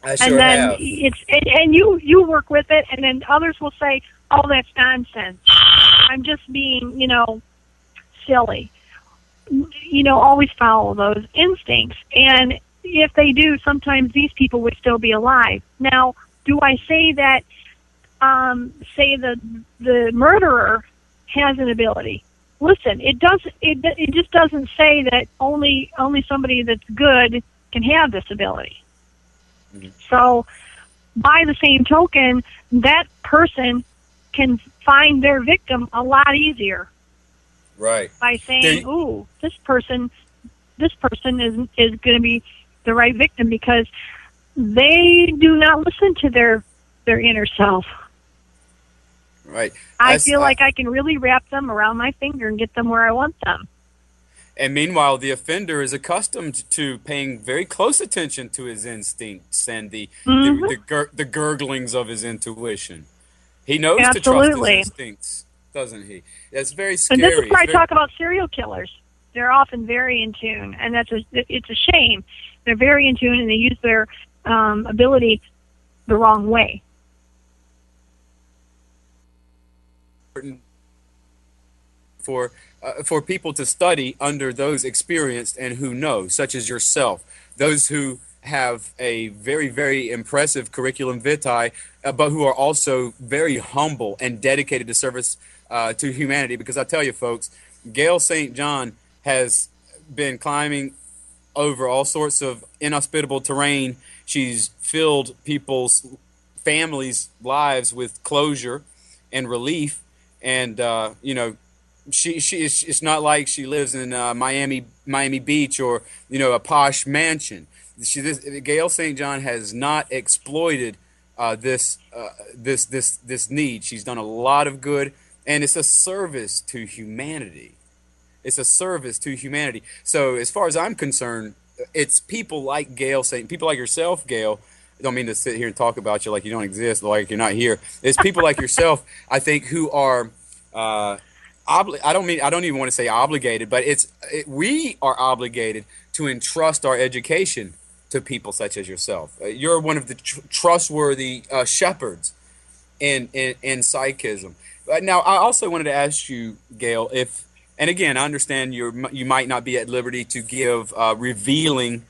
Speaker 1: I sure have.
Speaker 2: And you work with it, and then others will say, oh, that's nonsense. I'm just being, silly. Always follow those instincts. And if they do, sometimes these people would still be alive. Now, do I say that, say the murderer has an ability? Listen, it just doesn't say that only somebody that's good can have this ability. Mm-hmm. So, by the same token, that person can find their victim a lot easier.
Speaker 1: Right.
Speaker 2: By saying, "Ooh, this person is going to be the right victim," because they do not listen to their inner self.
Speaker 1: Right.
Speaker 2: I feel like I can really wrap them around my finger and get them where I want them.
Speaker 1: And meanwhile, the offender is accustomed to paying very close attention to his instincts and the gurglings of his intuition. He knows to trust his instincts, doesn't he? That's very scary.
Speaker 2: And this is where I talk about serial killers. They're often very in tune, and it's a shame. They're very in tune, and they use their ability the wrong way.
Speaker 1: For people to study under those experienced and who know, such as yourself, those who have a very, very impressive curriculum vitae, but who are also very humble and dedicated to service to humanity. Because I tell you, folks, Gale St. John has been climbing over all sorts of inhospitable terrain. She's filled people's families' lives with closure and relief, and it's not like she lives in Miami Beach or a posh mansion. Gale St. John has not exploited this need. She's done a lot of good, and it's a service to humanity. It's a service to humanity. So as far as I'm concerned, it's people like Gale St. people like yourself, Gale. I don't mean to sit here and talk about you like you don't exist, like you're not here. It's people like yourself, I think, who are I don't even want to say obligated, but we are obligated to entrust our education to people such as yourself. You're one of the trustworthy shepherds in psychism. Now, I also wanted to ask you, Gale, and again, I understand you might not be at liberty to give revealing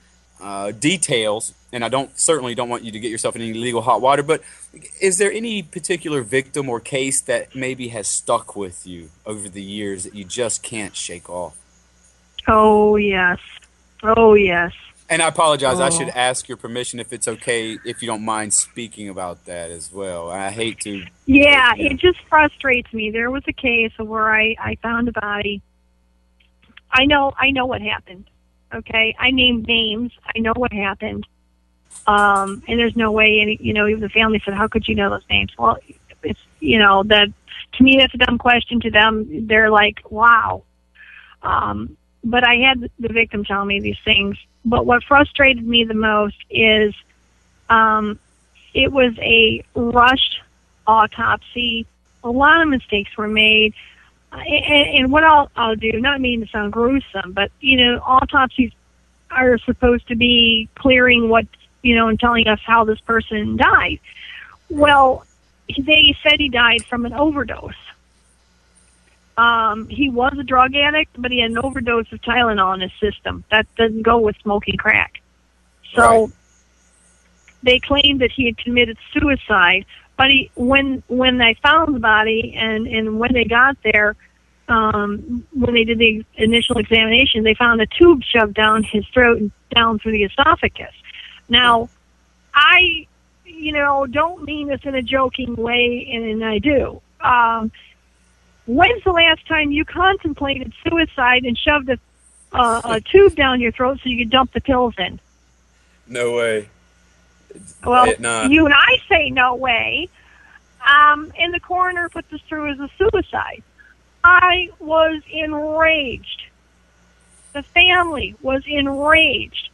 Speaker 1: details, and I certainly don't want you to get yourself in any legal hot water, but is there any particular victim or case that maybe has stuck with you over the years that you just can't shake off?
Speaker 2: Oh, yes. Oh, yes.
Speaker 1: And I apologize. I should ask your permission if it's okay, if you don't mind speaking about that as well. I hate to...
Speaker 2: Yeah, it just frustrates me. There was a case where I found a body. I know what happened. Okay, I named names. I know what happened. And there's no way, even the family said, how could you know those names? Well, it's, to me, that's a dumb question. To them, they're like, wow. But I had the victim tell me these things. But what frustrated me the most is it was a rushed autopsy. A lot of mistakes were made. And what I'll do, not meaning to sound gruesome, but, autopsies are supposed to be clearing what, and telling us how this person died. Well, they said he died from an overdose. He was a drug addict, but he had an overdose of Tylenol in his system. That doesn't go with smoking crack. So they claimed that he had committed suicide. But when they found the body and when they got there, when they did the initial examination, they found a tube shoved down his throat and down through the esophagus. Now, I, don't mean this in a joking way, and I do. When's the last time you contemplated suicide and shoved a tube down your throat so you could dump the pills in?
Speaker 1: No way.
Speaker 2: Well, you and I say no way. And the coroner put this through as a suicide. I was enraged. The family was enraged.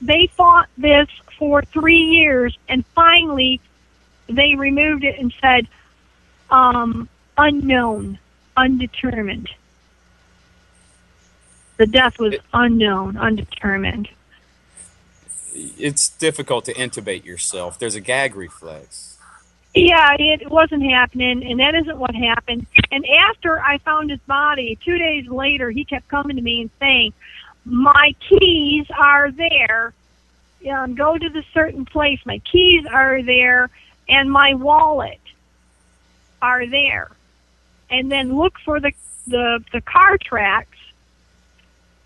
Speaker 2: They fought this for 3 years, and finally they removed it and said, unknown, undetermined. The death was unknown, undetermined.
Speaker 1: It's difficult to intubate yourself. There's a gag reflex.
Speaker 2: Yeah, it wasn't happening, and that isn't what happened. And after I found his body, 2 days later, he kept coming to me and saying, my keys are there. Go to this certain place. My keys are there, and my wallet are there. And then look for the car tracks.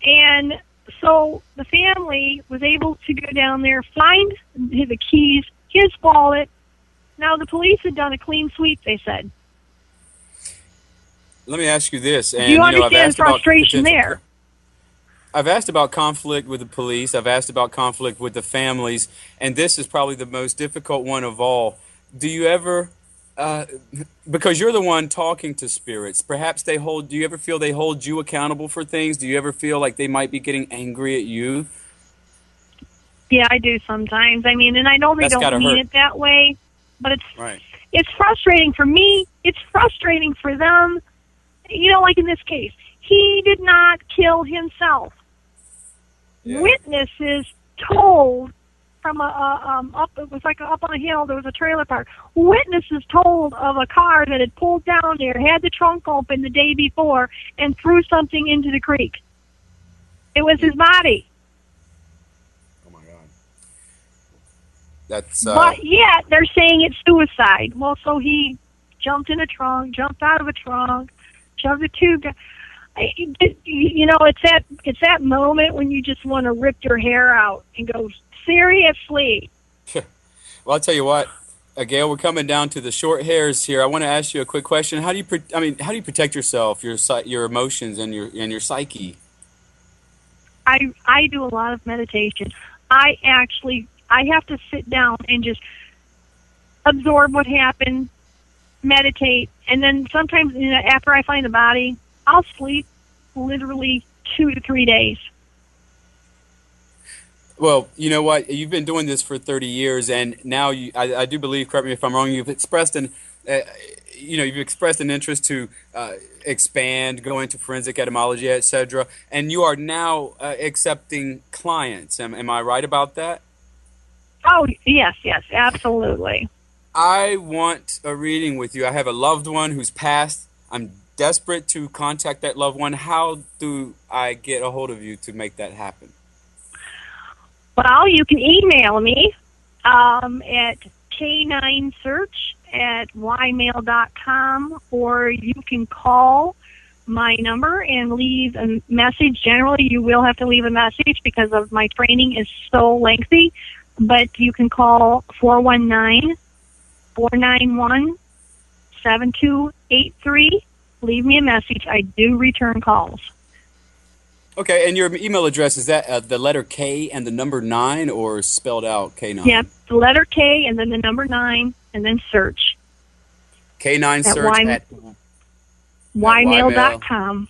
Speaker 2: And so the family was able to go down there, find the keys, his wallet. Now, the police had done a clean sweep, they said.
Speaker 1: Let me ask you this. And,
Speaker 2: do you understand the frustration there?
Speaker 1: I've asked about conflict with the police. I've asked about conflict with the families, and this is probably the most difficult one of all. Do you ever, uh, because you're the one talking to spirits, perhaps they hold, do you ever feel they hold you accountable for things? Do you ever feel like they might be getting angry at you?
Speaker 2: Yeah, I do sometimes. I mean, and I know they
Speaker 1: That's
Speaker 2: don't
Speaker 1: gotta
Speaker 2: mean
Speaker 1: hurt.
Speaker 2: it that way, but
Speaker 1: Right.
Speaker 2: it's frustrating for me. It's frustrating for them. You know, like in this case, he did not kill himself.
Speaker 1: Yeah.
Speaker 2: Witnesses told from up, it was like up on a hill, there was a trailer park. Witnesses told of a car that had pulled down there, had the trunk open the day before, and threw something into the creek. It was his body.
Speaker 1: Oh my God. That's
Speaker 2: But yet they're saying it's suicide. Well, so he jumped in a trunk, jumped out of a trunk, shoved a tube down. You know, it's that moment when you just want to rip your hair out and go, seriously.
Speaker 1: well. I'll tell you what, Gail. We're coming down to the short hairs here. I want to ask you a quick question. How do you, how do you protect yourself, your emotions, and your psyche?
Speaker 2: I do a lot of meditation. I have to sit down and just absorb what happened, meditate, and then sometimes, you know, after I find the body, I'll sleep literally 2 to 3 days.
Speaker 1: Well, you know what? You've been doing this for 30 years, and now I do believe, correct me if I'm wrong, you've expressed you've expressed an interest to expand, go into forensic etymology, etc., and you are now accepting clients. Am I right about that?
Speaker 2: Oh, yes, absolutely.
Speaker 1: I want a reading with you. I have a loved one who's passed. I'm desperate to contact that loved one. How do I get a hold of you to make that happen?
Speaker 2: Well, you can email me at k9search@ymail.com, or you can call my number and leave a message. Generally, you will have to leave a message because of my training is so lengthy, but you can call 419-491-7283. Leave me a message. I do return calls.
Speaker 1: Okay, and your email address, is that the letter K and the number 9, or spelled out K9?
Speaker 2: Yep, the letter K and then the number 9 and then search.
Speaker 1: K9 search at
Speaker 2: ymail.com.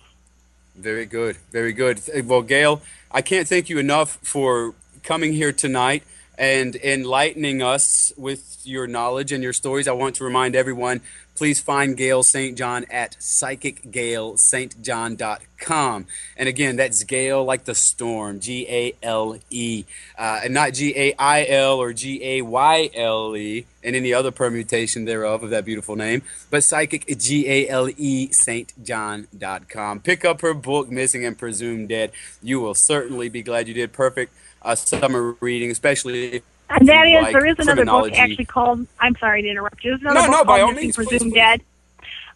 Speaker 1: Very good, very good. Well, Gail, I can't thank you enough for coming here tonight and enlightening us with your knowledge and your stories. I want to remind everyone, please find Gale St. John at psychicgalestjohn.com. And again, that's Gale like the storm, Gale, and not Gail or Gayle and any other permutation thereof of that beautiful name, but psychic, Gale, stjohn.com. Pick up her book, Missing and Presumed Dead. You will certainly be glad you did. Perfect summer reading, especially if
Speaker 2: and that is,
Speaker 1: like
Speaker 2: there is another book
Speaker 1: criminology.
Speaker 2: actually called, I'm sorry to interrupt you, there's another book
Speaker 1: by all
Speaker 2: called Missing
Speaker 1: means,
Speaker 2: Presumed
Speaker 1: please.
Speaker 2: Dead.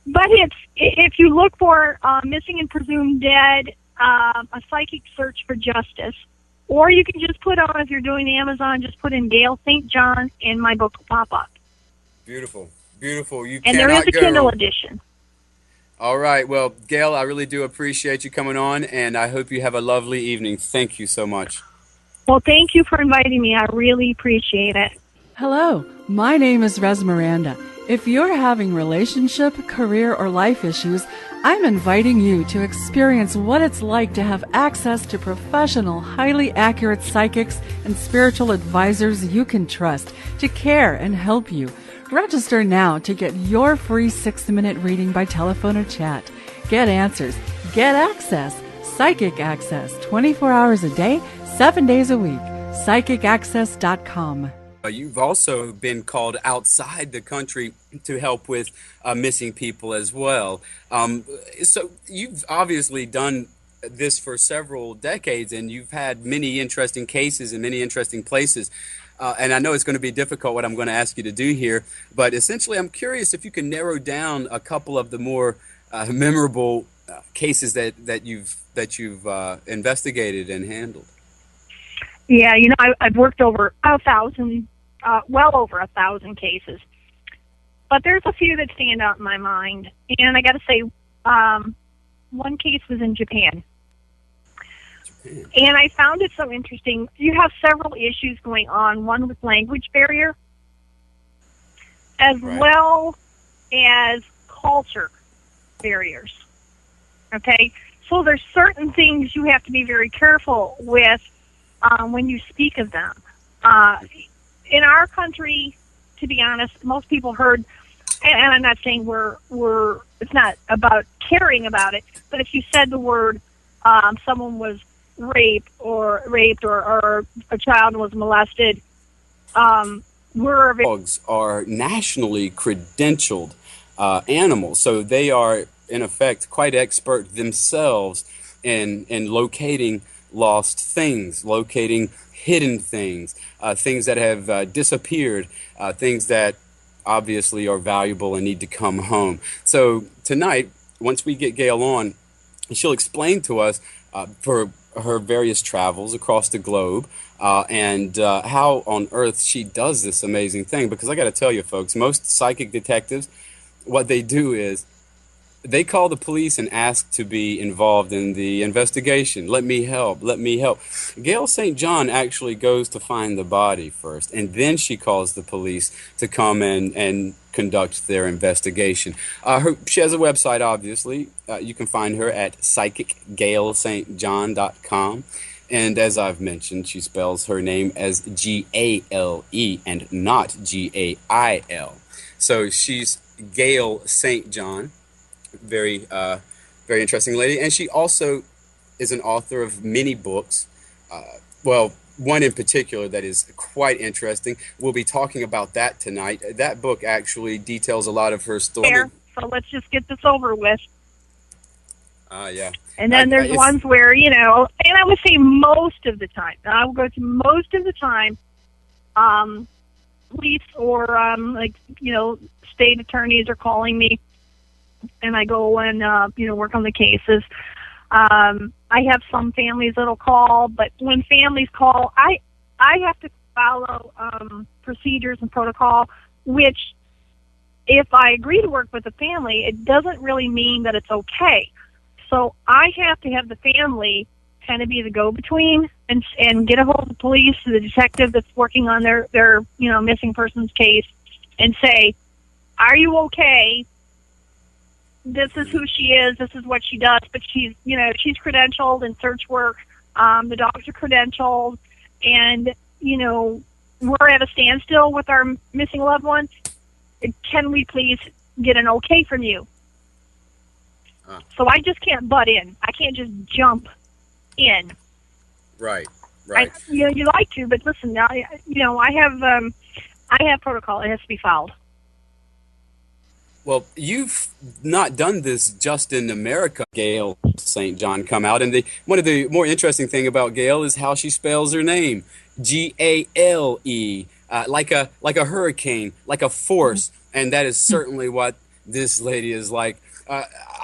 Speaker 2: But if you look for Missing and Presumed Dead, a psychic search for justice, or you can just put on, if you're doing Amazon, just put in Gale St. John and my book will pop up.
Speaker 1: Beautiful, beautiful. You
Speaker 2: and
Speaker 1: cannot
Speaker 2: there is a
Speaker 1: go.
Speaker 2: Kindle edition.
Speaker 1: All right. Well, Gail, I really do appreciate you coming on, and I hope you have a lovely evening. Thank you so much.
Speaker 2: Well, thank you for inviting me. I really appreciate it.
Speaker 4: Hello, my name is Res Miranda. If you're having relationship, career, or life issues, I'm inviting you to experience what it's like to have access to professional, highly accurate psychics and spiritual advisors you can trust to care and help you. Register now to get your free 6-minute reading by telephone or chat. Get answers. Get access. Psychic access. 24 hours a day, 7 days a week. PsychicAccess.com.
Speaker 1: You've also been called outside the country to help with missing people as well. So you've obviously done this for several decades, and you've had many interesting cases in many interesting places. And I know it's going to be difficult what I'm going to ask you to do here, but essentially I'm curious if you can narrow down a couple of the more memorable cases that you've investigated and handled.
Speaker 2: Yeah, you know, I've worked over 1,000, well over 1,000 cases. But there's a few that stand out in my mind. And I got to say, one case was in Japan. And I found it so interesting. You have several issues going on, one with language barrier, as well as culture barriers. Okay? So there's certain things you have to be very careful with when you speak of them. In our country, to be honest, most people heard, and I'm not saying it's not about caring about it, but if you said the word, someone was raped or a child was molested,
Speaker 1: dogs are nationally credentialed animals, so they are in effect quite expert themselves in locating lost things, locating hidden things, things that have disappeared, things that obviously are valuable and need to come home. So tonight, once we get Gale on, she'll explain to us for her various travels across the globe and how on earth she does this amazing thing. Because I got to tell you, folks, most psychic detectives, what they do is they call the police and ask to be involved in the investigation. Let me help. Let me help. Gale St. John actually goes to find the body first, and then she calls the police to come in and conduct their investigation. She has a website, obviously. You can find her at psychicgalestjohn.com. And as I've mentioned, she spells her name as Gale and not Gail. So she's Gale St. John. Very interesting lady. And she also is an author of many books. Well, one in particular that is quite interesting. We'll be talking about that tonight. That book actually details a lot of her story.
Speaker 2: So let's just get this over with.
Speaker 1: Yeah.
Speaker 2: And then there's ones where, and I would say most of the time, I will go to most of the time, police or, state attorneys are calling me, and I go and, work on the cases. I have some families that'll call, but when families call, I have to follow procedures and protocol, which if I agree to work with the family, it doesn't really mean that it's okay. So I have to have the family kind of be the go-between and get a hold of the police, the detective that's working on their missing persons case, and say, are you okay? This is who she is. This is what she does. But she's credentialed in search work. The dogs are credentialed, and we're at a standstill with our missing loved ones. Can we please get an okay from you? So I just can't butt in. I can't just jump in.
Speaker 1: Right.
Speaker 2: You like to, but listen. I have protocol. It has to be followed.
Speaker 1: Well, you've not done this just in America. Gale St. John come out, and one of the more interesting thing about Gale is how she spells her name, Gale, like a hurricane, like a force, and that is certainly what this lady is like.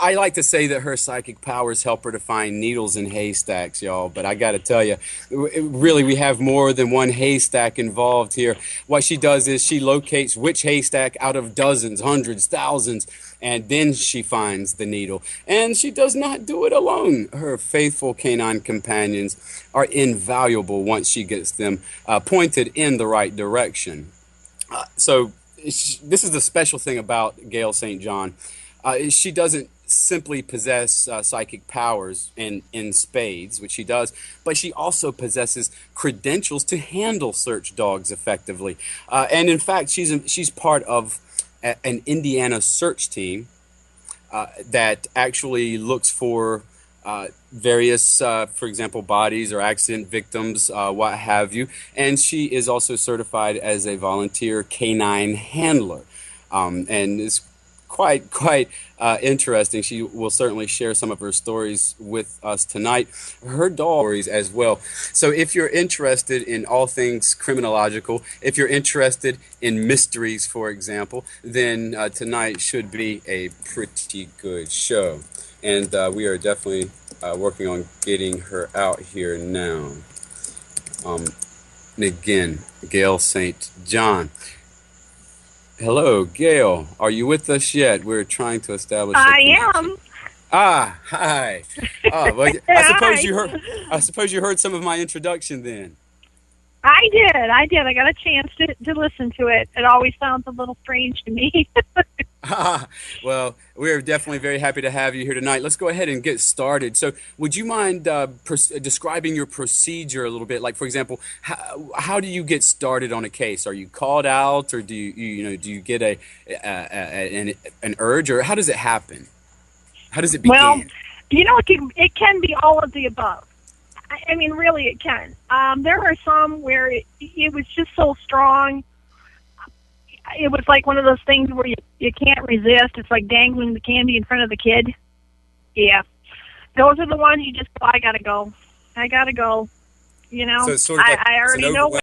Speaker 1: I like to say that her psychic powers help her to find needles in haystacks, y'all. But I got to tell you, really, we have more than one haystack involved here. What she does is she locates which haystack out of dozens, hundreds, thousands, and then she finds the needle. And she does not do it alone. Her faithful canine companions are invaluable once she gets them pointed in the right direction. So this is the special thing about Gale St. John. She doesn't simply possess psychic powers in spades, which she does, but she also possesses credentials to handle search dogs effectively. And in fact, she's part of an Indiana search team that actually looks for various, for example, bodies or accident victims, what have you. And she is also certified as a volunteer canine handler. And is quite interesting. She will certainly share some of her stories with us tonight. Her dog stories as well. So if you're interested in all things criminological, if you're interested in mysteries, for example, then tonight should be a pretty good show. And we are definitely working on getting her out here now. And again, Gale St. John. Hello, Gale. Are you with us yet? We're trying to establish.
Speaker 2: I am.
Speaker 1: Ah, hi. Oh, well,
Speaker 2: Hi.
Speaker 1: I suppose you heard some of my introduction then.
Speaker 2: I did. I did. I got a chance to listen to it. It always sounds a little strange to me.
Speaker 1: Well, we're definitely very happy to have you here tonight. Let's go ahead and get started. So, would you mind describing your procedure a little bit? Like, for example, how do you get started on a case? Are you called out, or do you get an urge, or how does it happen? How does it
Speaker 2: Well,
Speaker 1: begin?
Speaker 2: it can be all of the above. I mean, really, it can. There are some where it was just so strong. It was like one of those things where you can't resist. It's like dangling the candy in front of the kid. Yeah. Those are the ones you just go, I gotta go. I gotta go.
Speaker 1: So it's sort of like
Speaker 2: I
Speaker 1: it's an
Speaker 2: already know
Speaker 1: overwhelming